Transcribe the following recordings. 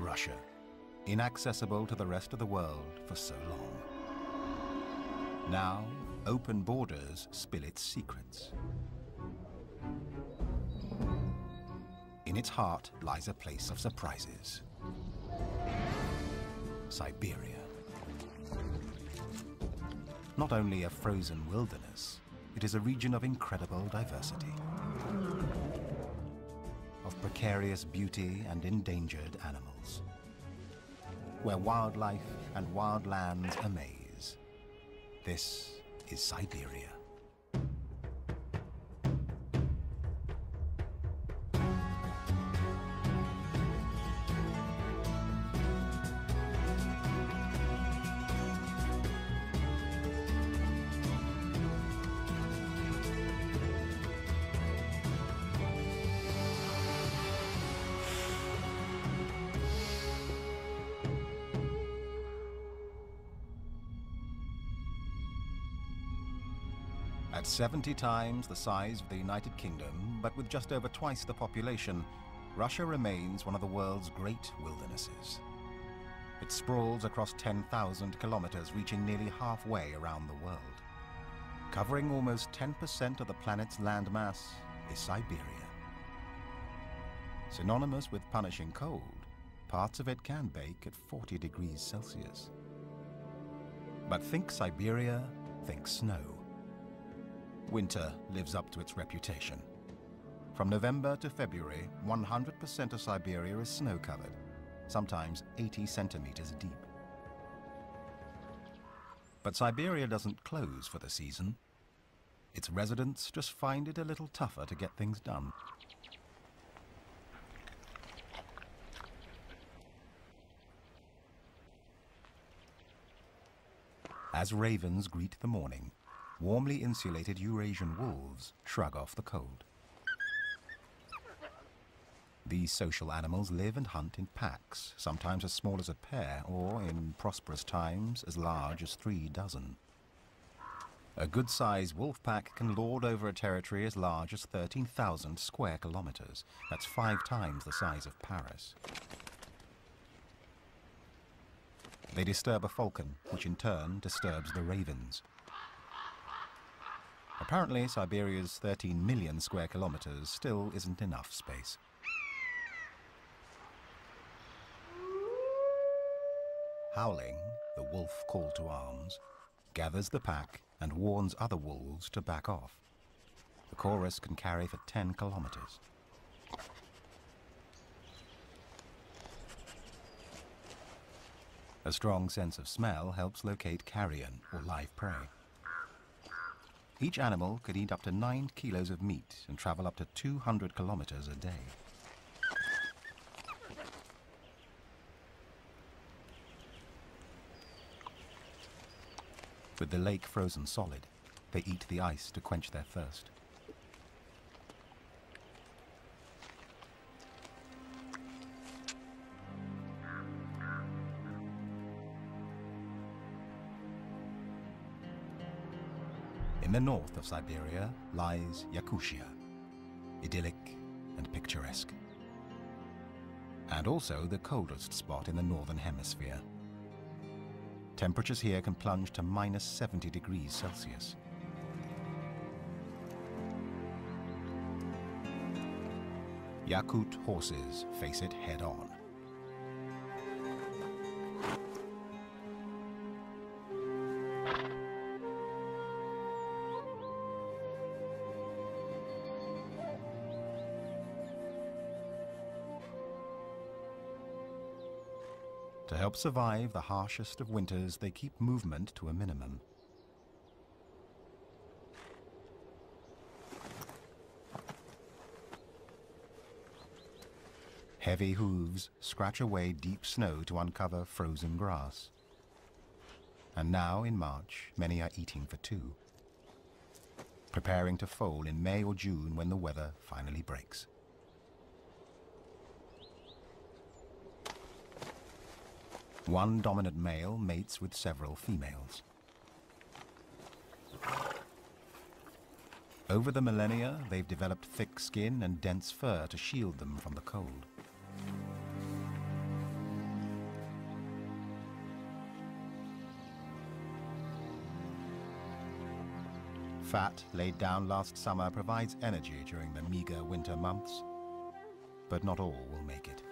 Russia, inaccessible to the rest of the world for so long. Now, open borders spill its secrets. In its heart lies a place of surprises. Siberia. Not only a frozen wilderness, it is a region of incredible diversity, of precarious beauty and endangered animals, where wildlife and wild lands amaze. This is Siberia. At 70 times the size of the United Kingdom, but with just over twice the population, Russia remains one of the world's great wildernesses. It sprawls across 10,000 kilometers, reaching nearly halfway around the world. Covering almost 10% of the planet's landmass is Siberia. Synonymous with punishing cold, parts of it can bake at 40 degrees Celsius. But think Siberia, think snow. Winter lives up to its reputation. From November to February, 100% of Siberia is snow-covered, sometimes 80 centimeters deep. But Siberia doesn't close for the season. Its residents just find it a little tougher to get things done. As ravens greet the morning, warmly insulated Eurasian wolves shrug off the cold. These social animals live and hunt in packs, sometimes as small as a pair, or in prosperous times, as large as 3 dozen. A good-sized wolf pack can lord over a territory as large as 13,000 square kilometers. That's 5 times the size of Paris. They disturb a falcon, which in turn disturbs the ravens. Apparently, Siberia's 13 million square kilometers still isn't enough space. Howling, the wolf call to arms, gathers the pack and warns other wolves to back off. The chorus can carry for 10 kilometers. A strong sense of smell helps locate carrion, or live prey. Each animal could eat up to 9 kilos of meat and travel up to 200 kilometers a day. With the lake frozen solid, they eat the ice to quench their thirst. In the north of Siberia lies Yakutia, idyllic and picturesque, and also the coldest spot in the northern hemisphere. Temperatures here can plunge to minus 70 degrees Celsius. Yakut horses face it head-on. To help survive the harshest of winters, they keep movement to a minimum. Heavy hooves scratch away deep snow to uncover frozen grass. And now, in March, many are eating for 2, preparing to foal in May or June when the weather finally breaks. One dominant male mates with several females. Over the millennia, they've developed thick skin and dense fur to shield them from the cold. Fat laid down last summer provides energy during the meager winter months, but not all will make it.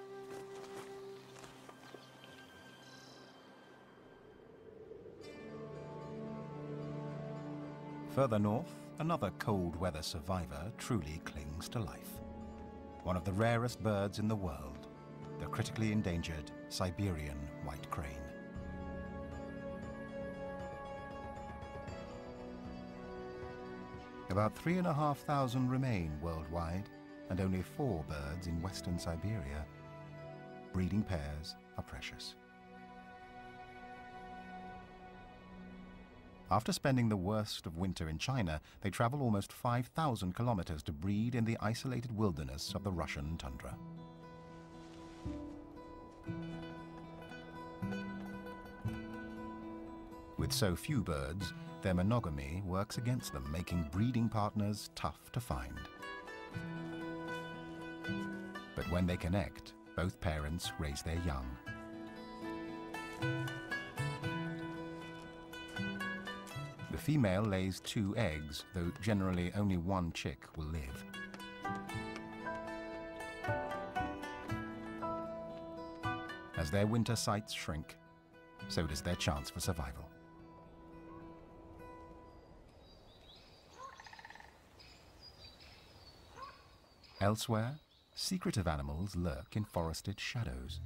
Further north, another cold weather survivor truly clings to life. One of the rarest birds in the world, the critically endangered Siberian white crane. About 3,500 remain worldwide, and only 4 birds in western Siberia. Breeding pairs are precious. After spending the worst of winter in China, they travel almost 5,000 kilometers to breed in the isolated wilderness of the Russian tundra. With so few birds, their monogamy works against them, making breeding partners tough to find. But when they connect, both parents raise their young. The female lays 2 eggs, though generally only 1 chick will live. As their winter sites shrink, so does their chance for survival. Elsewhere, secretive animals lurk in forested shadows.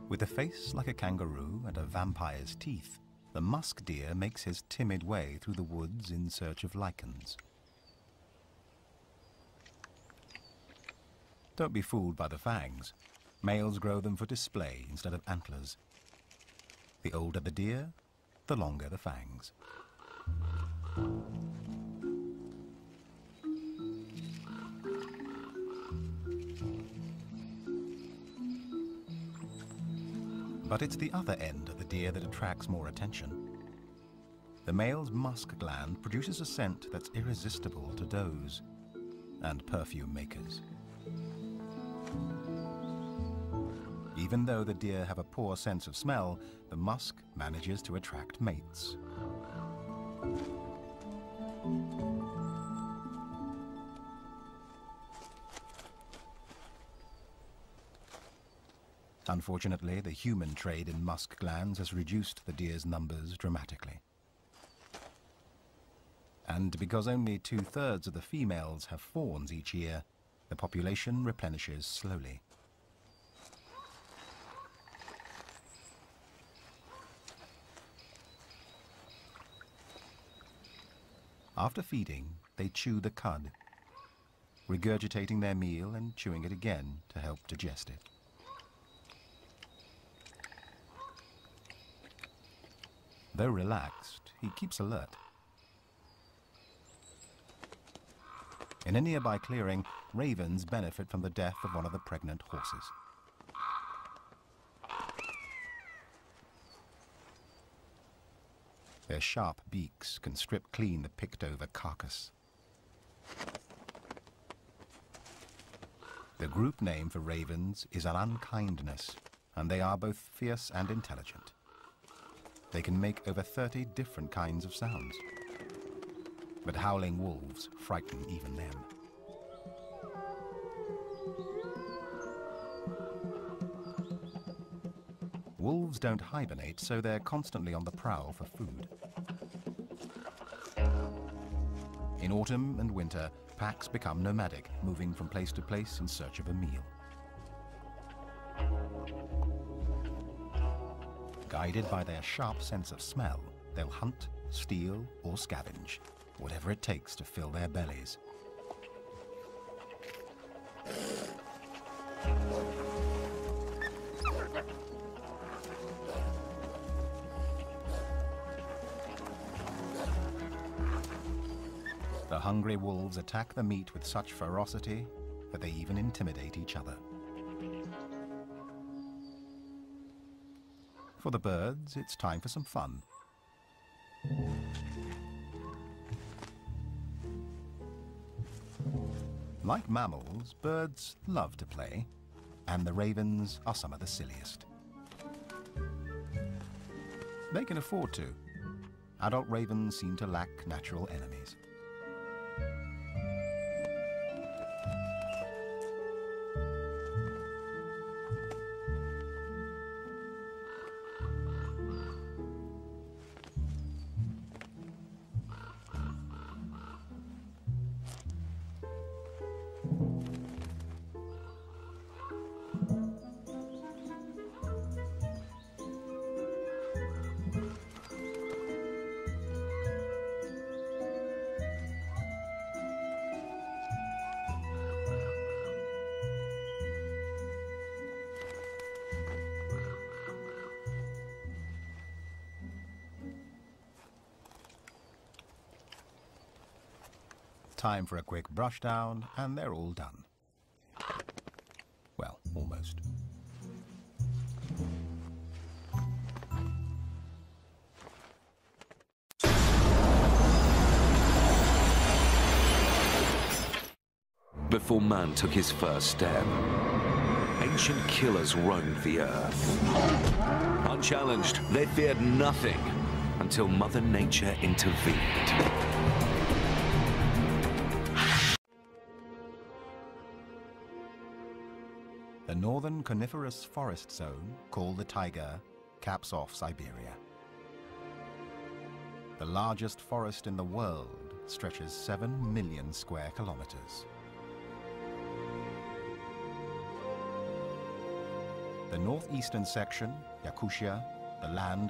With a face like a kangaroo and a vampire's teeth, the musk deer makes his timid way through the woods in search of lichens. Don't be fooled by the fangs. Males grow them for display instead of antlers. The older the deer, the longer the fangs. But it's the other end of the deer that attracts more attention. The male's musk gland produces a scent that's irresistible to does and perfume makers. Even though the deer have a poor sense of smell, the musk manages to attract mates. Unfortunately, the human trade in musk glands has reduced the deer's numbers dramatically. And because only 2/3 of the females have fawns each year, the population replenishes slowly. After feeding, they chew the cud, regurgitating their meal and chewing it again to help digest it. Though relaxed, he keeps alert. In a nearby clearing, ravens benefit from the death of one of the pregnant horses. Their sharp beaks can strip clean the picked-over carcass. The group name for ravens is an unkindness, and they are both fierce and intelligent. They can make over 30 different kinds of sounds. But howling wolves frighten even them. Wolves don't hibernate, so they're constantly on the prowl for food. In autumn and winter, packs become nomadic, moving from place to place in search of a meal. Guided by their sharp sense of smell, they'll hunt, steal, or scavenge, whatever it takes to fill their bellies. The hungry wolves attack the meat with such ferocity that they even intimidate each other. For the birds, it's time for some fun. Like mammals, birds love to play, and the ravens are some of the silliest. They can afford to. Adult ravens seem to lack natural enemies. Time for a quick brush down, and they're all done. Well, almost. Before man took his first step, ancient killers roamed the earth. Unchallenged, they feared nothing until Mother Nature intervened. The northern coniferous forest zone, called the taiga, caps off Siberia. The largest forest in the world stretches 7 million square kilometers. The northeastern section, Yakutia, the land